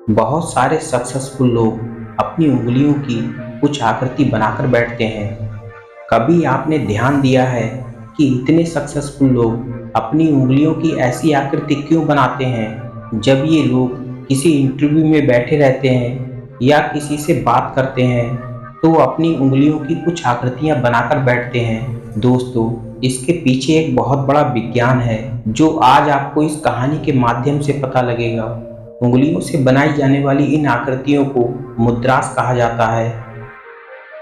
बहुत सारे सक्सेसफुल लोग अपनी उंगलियों की कुछ आकृति बनाकर बैठते हैं। कभी आपने ध्यान दिया है कि इतने सक्सेसफुल लोग अपनी उंगलियों की ऐसी आकृति क्यों बनाते हैं? जब ये लोग किसी इंटरव्यू में बैठे रहते हैं या किसी से बात करते हैं तो वो अपनी उंगलियों की कुछ आकृतियां बनाकर बैठते हैं। दोस्तों, इसके पीछे एक बहुत बड़ा विज्ञान है जो आज आपको इस कहानी के माध्यम से पता लगेगा। उंगलियों से बनाई जाने वाली इन आकृतियों को मुद्रास कहा जाता है।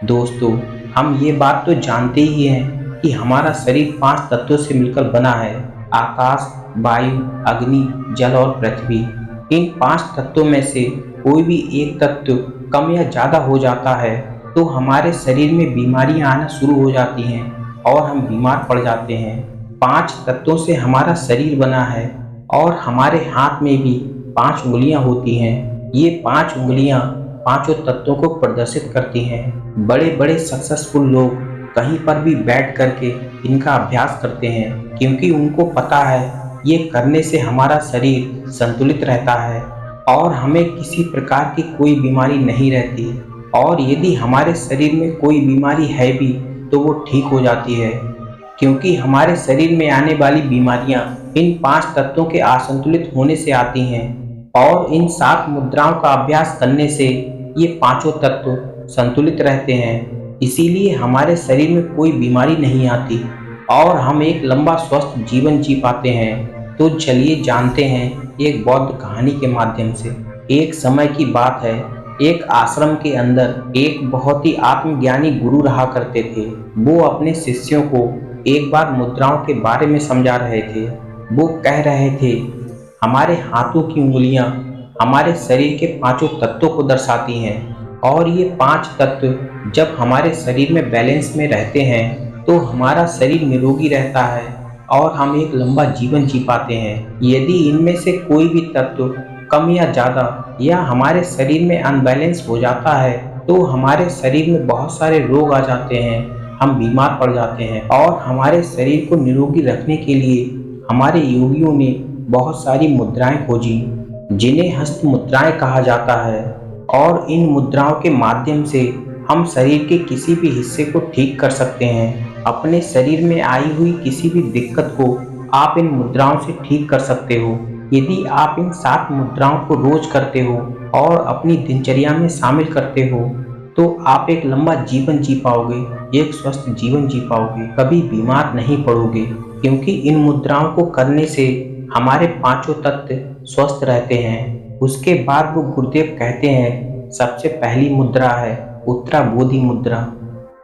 दोस्तों, हम ये बात तो जानते ही हैं कि हमारा शरीर 5 तत्वों से मिलकर बना है। आकाश, वायु, अग्नि, जल और पृथ्वी। इन 5 तत्वों में से कोई भी एक तत्व कम या ज़्यादा हो जाता है तो हमारे शरीर में बीमारियां आना शुरू हो जाती हैं और हम बीमार पड़ जाते हैं। 5 तत्वों से हमारा शरीर बना है और हमारे हाथ में भी 5 उंगलियां होती हैं। ये 5 उंगलियां पांचों तत्वों को प्रदर्शित करती हैं। बड़े बड़े सक्सेसफुल लोग कहीं पर भी बैठ करके इनका अभ्यास करते हैं क्योंकि उनको पता है ये करने से हमारा शरीर संतुलित रहता है और हमें किसी प्रकार की कोई बीमारी नहीं रहती। और यदि हमारे शरीर में कोई बीमारी है भी तो वो ठीक हो जाती है क्योंकि हमारे शरीर में आने वाली बीमारियां इन 5 तत्वों के असंतुलित होने से आती हैं। और इन 7 मुद्राओं का अभ्यास करने से ये पांचों तत्व संतुलित रहते हैं। इसीलिए हमारे शरीर में कोई बीमारी नहीं आती और हम एक लंबा स्वस्थ जीवन जी पाते हैं। तो चलिए जानते हैं एक बौद्ध कहानी के माध्यम से। एक समय की बात है, एक आश्रम के अंदर एक बहुत ही आत्मज्ञानी गुरु रहा करते थे। वो अपने शिष्यों को एक बार मुद्राओं के बारे में समझा रहे थे। वो कह रहे थे, हमारे हाथों की उंगलियां हमारे शरीर के पांचों तत्वों को दर्शाती हैं और ये 5 तत्व जब हमारे शरीर में बैलेंस में रहते हैं तो हमारा शरीर निरोगी रहता है और हम एक लंबा जीवन जी पाते हैं। यदि इनमें से कोई भी तत्व कम या ज़्यादा या हमारे शरीर में अनबैलेंस हो जाता है तो हमारे शरीर में बहुत सारे रोग आ जाते हैं, हम बीमार पड़ जाते हैं। और हमारे शरीर को निरोगी रखने के लिए हमारे योगियों ने बहुत सारी मुद्राएं खोजी जिन्हें हस्त मुद्राएं कहा जाता है। और इन मुद्राओं के माध्यम से हम शरीर के किसी भी हिस्से को ठीक कर सकते हैं। अपने शरीर में आई हुई किसी भी दिक्कत को आप इन मुद्राओं से ठीक कर सकते हो। यदि आप इन 7 मुद्राओं को रोज करते हो और अपनी दिनचर्या में शामिल करते हो तो आप एक लंबा जीवन जी पाओगे, एक स्वस्थ जीवन जी पाओगे, कभी बीमार नहीं पड़ोगे। क्योंकि इन मुद्राओं को करने से हमारे पांचों तत्व स्वस्थ रहते हैं। उसके बाद वो गुरुदेव कहते हैं, सबसे पहली मुद्रा है उत्तरा बोधि मुद्रा।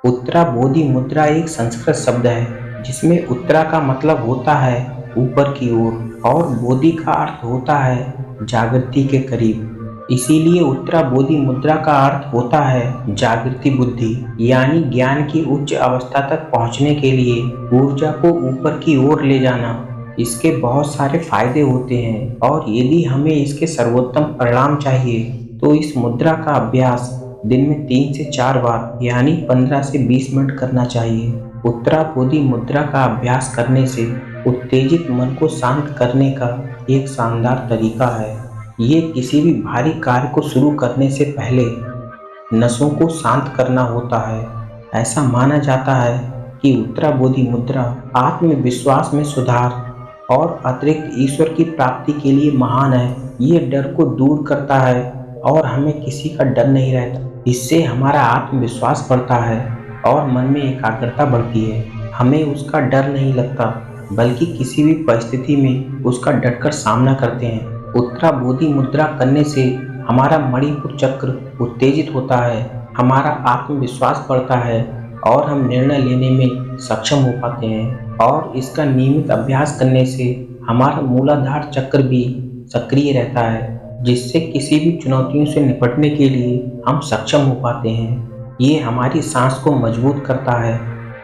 उत्तरा बोधि मुद्रा एक संस्कृत शब्द है जिसमें उत्तरा का मतलब होता है ऊपर की ओर और बोधि का अर्थ होता है जागृति के करीब। इसीलिए उत्तरा बोधि मुद्रा का अर्थ होता है जागृति बुद्धि, यानी ज्ञान की उच्च अवस्था तक पहुंचने के लिए ऊर्जा को ऊपर की ओर ले जाना। इसके बहुत सारे फायदे होते हैं और यदि हमें इसके सर्वोत्तम परिणाम चाहिए तो इस मुद्रा का अभ्यास दिन में 3 से 4 बार यानी 15 से 20 मिनट करना चाहिए। उत्तरा बोधि मुद्रा का अभ्यास करने से उत्तेजित मन को शांत करने का एक शानदार तरीका है। ये किसी भी भारी कार्य को शुरू करने से पहले नसों को शांत करना होता है। ऐसा माना जाता है कि उत्तरा बोधि मुद्रा आत्मविश्वास में सुधार और अतिरिक्त ईश्वर की प्राप्ति के लिए महान है। ये डर को दूर करता है और हमें किसी का डर नहीं रहता। इससे हमारा आत्मविश्वास बढ़ता है और मन में एकाग्रता बढ़ती है। हमें उसका डर नहीं लगता बल्कि किसी भी परिस्थिति में उसका डटकर सामना करते हैं। उत्तरा बोधि मुद्रा करने से हमारा मणिपुर चक्र उत्तेजित होता है, हमारा आत्मविश्वास बढ़ता है और हम निर्णय लेने में सक्षम हो पाते हैं। और इसका नियमित अभ्यास करने से हमारा मूलाधार चक्र भी सक्रिय रहता है जिससे किसी भी चुनौतियों से निपटने के लिए हम सक्षम हो पाते हैं। ये हमारी सांस को मजबूत करता है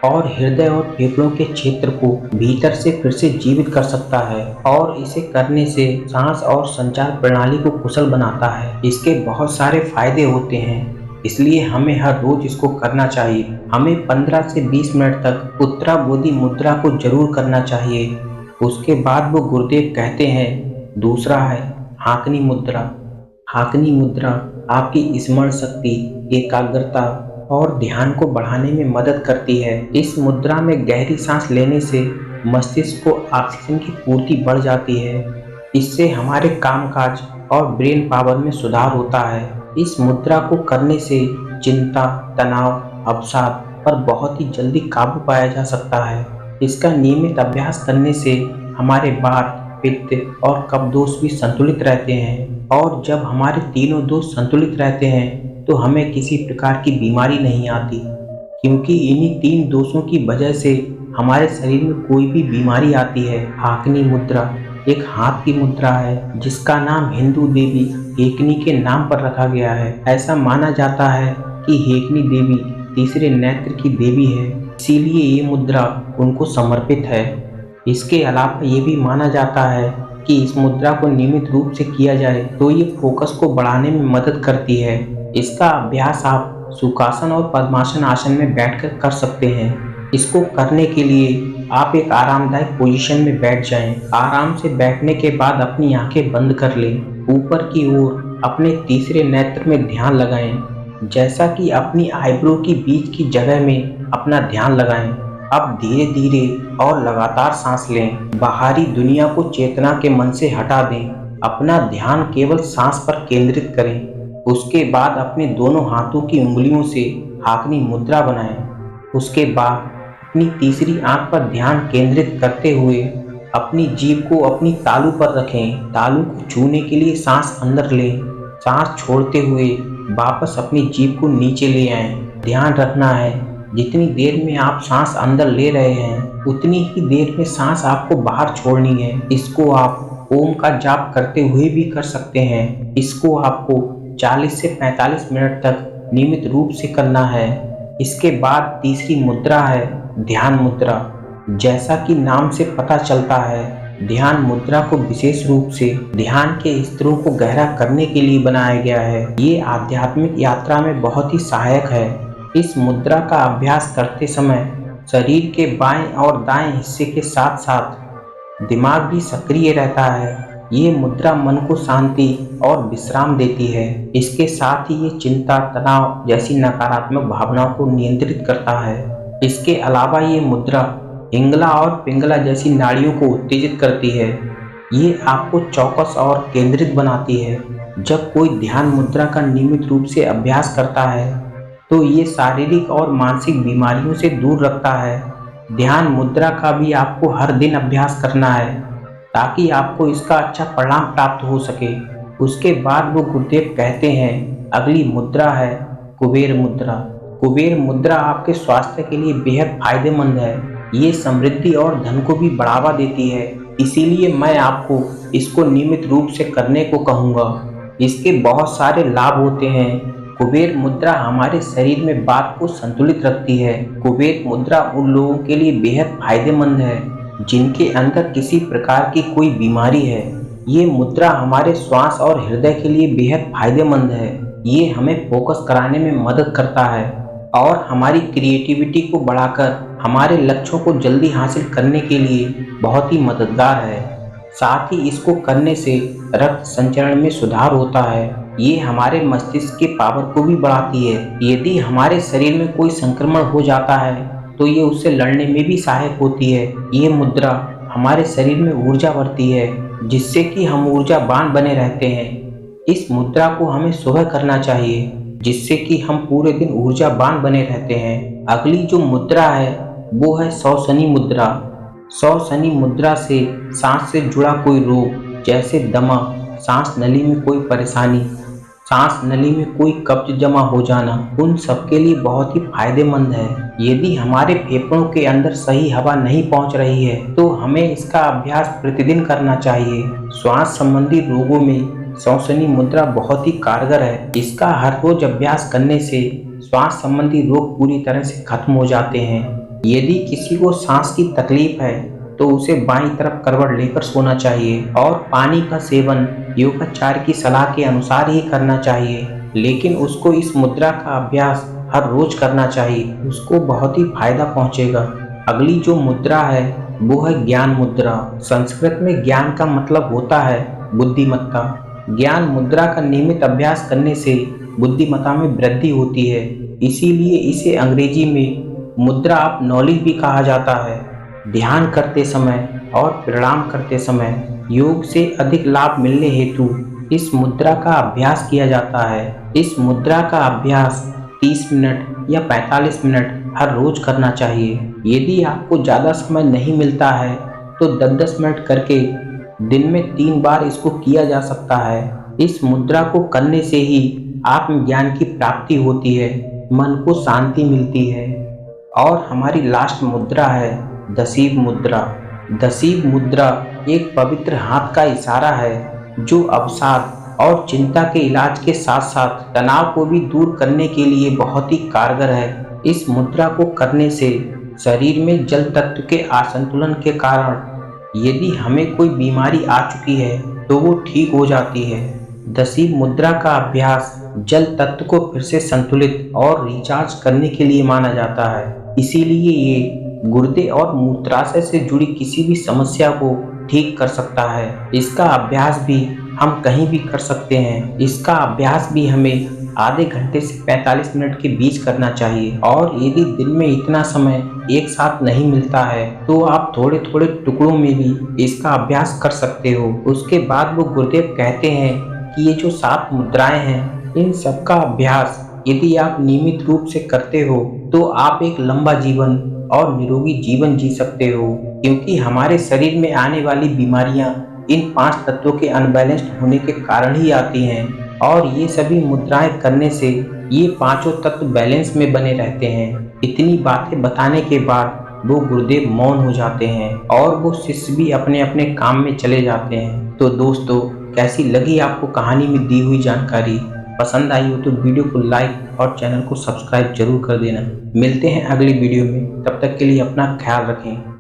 और हृदय और फेफड़ों के क्षेत्र को भीतर से फिर से जीवित कर सकता है और इसे करने से सांस और संचार प्रणाली को कुशल बनाता है। इसके बहुत सारे फायदे होते हैं, इसलिए हमें हर रोज इसको करना चाहिए। हमें 15 से 20 मिनट तक उत्तरा बोधि मुद्रा को जरूर करना चाहिए। उसके बाद वो गुरुदेव कहते हैं, दूसरा है हाकनी मुद्रा। हाकनी मुद्रा आपकी स्मरण शक्ति, एकाग्रता और ध्यान को बढ़ाने में मदद करती है। इस मुद्रा में गहरी सांस लेने से मस्तिष्क को ऑक्सीजन की पूर्ति बढ़ जाती है। इससे हमारे कामकाज और ब्रेन पावर में सुधार होता है। इस मुद्रा को करने से चिंता, तनाव, अवसाद पर बहुत ही जल्दी काबू पाया जा सकता है। इसका नियमित अभ्यास करने से हमारे वात, पित्त और कफ दोष भी संतुलित रहते हैं, और जब हमारे तीनों दोष संतुलित रहते हैं तो हमें किसी प्रकार की बीमारी नहीं आती, क्योंकि इन्हीं 3 दोषों की वजह से हमारे शरीर में कोई भी बीमारी आती है। हाकनी मुद्रा एक हाथ की मुद्रा है जिसका नाम हिंदू देवी हेकनी के नाम पर रखा गया है। ऐसा माना जाता है कि हेकनी देवी तीसरे नेत्र की देवी है, इसीलिए ये मुद्रा उनको समर्पित है। इसके अलावा ये भी माना जाता है कि इस मुद्रा को नियमित रूप से किया जाए तो ये फोकस को बढ़ाने में मदद करती है। इसका अभ्यास आप सुखासन और पद्मासन आसन में बैठकर कर सकते हैं। इसको करने के लिए आप एक आरामदायक पोजीशन में बैठ जाएं। आराम से बैठने के बाद अपनी आंखें बंद कर लें। ऊपर की ओर अपने तीसरे नेत्र में ध्यान लगाएं, जैसा कि अपनी आईब्रो की बीच की जगह में अपना ध्यान लगाएं। अब धीरे धीरे और लगातार सांस लें। बाहरी दुनिया को चेतना के मन से हटा दें। अपना ध्यान केवल सांस पर केंद्रित करें। उसके बाद अपने दोनों हाथों की उंगलियों से हाकनी मुद्रा बनाएं। उसके बाद अपनी तीसरी आंख पर ध्यान केंद्रित करते हुए अपनी जीभ को अपनी तालू पर रखें। तालू को छूने के लिए सांस अंदर लें। सांस छोड़ते हुए वापस अपनी जीभ को नीचे ले आएं। ध्यान रखना है, जितनी देर में आप सांस अंदर ले रहे हैं उतनी ही देर में सांस आपको बाहर छोड़नी है। इसको आप ओम का जाप करते हुए भी कर सकते हैं। इसको आपको 40 से 45 मिनट तक नियमित रूप से करना है। इसके बाद तीसरी मुद्रा है ध्यान मुद्रा। जैसा कि नाम से पता चलता है, ध्यान मुद्रा को विशेष रूप से ध्यान के स्तरों को गहरा करने के लिए बनाया गया है। ये आध्यात्मिक यात्रा में बहुत ही सहायक है। इस मुद्रा का अभ्यास करते समय शरीर के बाएं और दाएं हिस्से के साथ साथ दिमाग भी सक्रिय रहता है। ये मुद्रा मन को शांति और विश्राम देती है। इसके साथ ही ये चिंता, तनाव जैसी नकारात्मक भावनाओं को नियंत्रित करता है। इसके अलावा ये मुद्रा इंगला और पिंगला जैसी नाड़ियों को उत्तेजित करती है। ये आपको चौकस और केंद्रित बनाती है। जब कोई ध्यान मुद्रा का नियमित रूप से अभ्यास करता है तो ये शारीरिक और मानसिक बीमारियों से दूर रखता है। ध्यान मुद्रा का भी आपको हर दिन अभ्यास करना है ताकि आपको इसका अच्छा परिणाम प्राप्त हो सके। उसके बाद वो गुरुदेव कहते हैं, अगली मुद्रा है कुबेर मुद्रा। कुबेर मुद्रा आपके स्वास्थ्य के लिए बेहद फायदेमंद है। ये समृद्धि और धन को भी बढ़ावा देती है, इसीलिए मैं आपको इसको नियमित रूप से करने को कहूँगा। इसके बहुत सारे लाभ होते हैं। कुबेर मुद्रा हमारे शरीर में वात को संतुलित रखती है। कुबेर मुद्रा उन लोगों के लिए बेहद फायदेमंद है जिनके अंदर किसी प्रकार की कोई बीमारी है। ये मुद्रा हमारे श्वास और हृदय के लिए बेहद फायदेमंद है। ये हमें फोकस कराने में मदद करता है और हमारी क्रिएटिविटी को बढ़ाकर हमारे लक्ष्यों को जल्दी हासिल करने के लिए बहुत ही मददगार है। साथ ही इसको करने से रक्त संचरण में सुधार होता है। ये हमारे मस्तिष्क के पावर को भी बढ़ाती है। यदि हमारे शरीर में कोई संक्रमण हो जाता है तो ये उससे लड़ने में भी सहायक होती है। ये मुद्रा हमारे शरीर में ऊर्जा भरती है, जिससे कि हम ऊर्जावान बने रहते हैं। इस मुद्रा को हमें सुबह करना चाहिए, जिससे कि हम पूरे दिन ऊर्जावान बने रहते हैं। अगली जो मुद्रा है वो है 100 शनि मुद्रा। 100 शनि मुद्रा से सांस से जुड़ा कोई रोग जैसे दमा, सांस नली में कोई परेशानी, सांस नली में कोई कब्ज जमा हो जाना, उन सबके लिए बहुत ही फायदेमंद है। यदि हमारे फेफड़ों के अंदर सही हवा नहीं पहुंच रही है तो हमें इसका अभ्यास प्रतिदिन करना चाहिए। श्वास संबंधी रोगों में 100 शनि मुद्रा बहुत ही कारगर है। इसका हर रोज अभ्यास करने से श्वास संबंधी रोग पूरी तरह से खत्म हो जाते हैं। यदि किसी को सांस की तकलीफ है तो उसे बाईं तरफ करवट लेकर सोना चाहिए और पानी का सेवन योगाचार्य की सलाह के अनुसार ही करना चाहिए। लेकिन उसको इस मुद्रा का अभ्यास हर रोज करना चाहिए, उसको बहुत ही फायदा पहुंचेगा। अगली जो मुद्रा है वो है ज्ञान मुद्रा। संस्कृत में ज्ञान का मतलब होता है बुद्धिमत्ता। ज्ञान मुद्रा का नियमित अभ्यास करने से बुद्धिमत्ता में वृद्धि होती है। इसीलिए इसे अंग्रेजी में मुद्रा ऑफ नॉलेज भी कहा जाता है। ध्यान करते समय और प्रणाम करते समय योग से अधिक लाभ मिलने हेतु इस मुद्रा का अभ्यास किया जाता है। इस मुद्रा का अभ्यास 30 मिनट या 45 मिनट हर रोज करना चाहिए। यदि आपको ज़्यादा समय नहीं मिलता है तो 10-10 मिनट करके दिन में 3 बार इसको किया जा सकता है। इस मुद्रा को करने से ही आत्मज्ञान की प्राप्ति होती है, मन को शांति मिलती है। और हमारी लास्ट मुद्रा है दसीब मुद्रा। दसीब मुद्रा एक पवित्र हाथ का इशारा है जो अवसाद और चिंता के इलाज के साथ साथ तनाव को भी दूर करने के लिए बहुत ही कारगर है। इस मुद्रा को करने से शरीर में जल तत्व के असंतुलन के कारण यदि हमें कोई बीमारी आ चुकी है तो वो ठीक हो जाती है। दसीब मुद्रा का अभ्यास जल तत्व को फिर से संतुलित और रिचार्ज करने के लिए माना जाता है। इसीलिए ये गुर्दे और मूत्राशय से जुड़ी किसी भी समस्या को ठीक कर सकता है। इसका अभ्यास भी हम कहीं भी कर सकते हैं। इसका अभ्यास भी हमें आधे घंटे से 45 मिनट के बीच करना चाहिए। और यदि दिन में इतना समय एक साथ नहीं मिलता है तो आप थोड़े थोड़े टुकड़ों में भी इसका अभ्यास कर सकते हो। उसके बाद वो गुरुदेव कहते हैं कि ये जो 7 मुद्राएं हैं इन सब का अभ्यास यदि आप नियमित रूप से करते हो तो आप एक लंबा जीवन और निरोगी जीवन जी सकते हो। क्योंकि हमारे शरीर में आने वाली बीमारियां इन 5 तत्वों के अनबैलेंस्ड होने के कारण ही आती हैं। और ये सभी मुद्राएं करने से ये 5 तत्व बैलेंस में बने रहते हैं। इतनी बातें बताने के बाद वो गुरुदेव मौन हो जाते हैं और वो शिष्य भी अपने अपने काम में चले जाते हैं। तो दोस्तों, कैसी लगी आपको कहानी में दी हुई जानकारी? पसंद आई हो तो वीडियो को लाइक और चैनल को सब्सक्राइब जरूर कर देना। मिलते हैं अगली वीडियो में, तब तक के लिए अपना ख्याल रखें।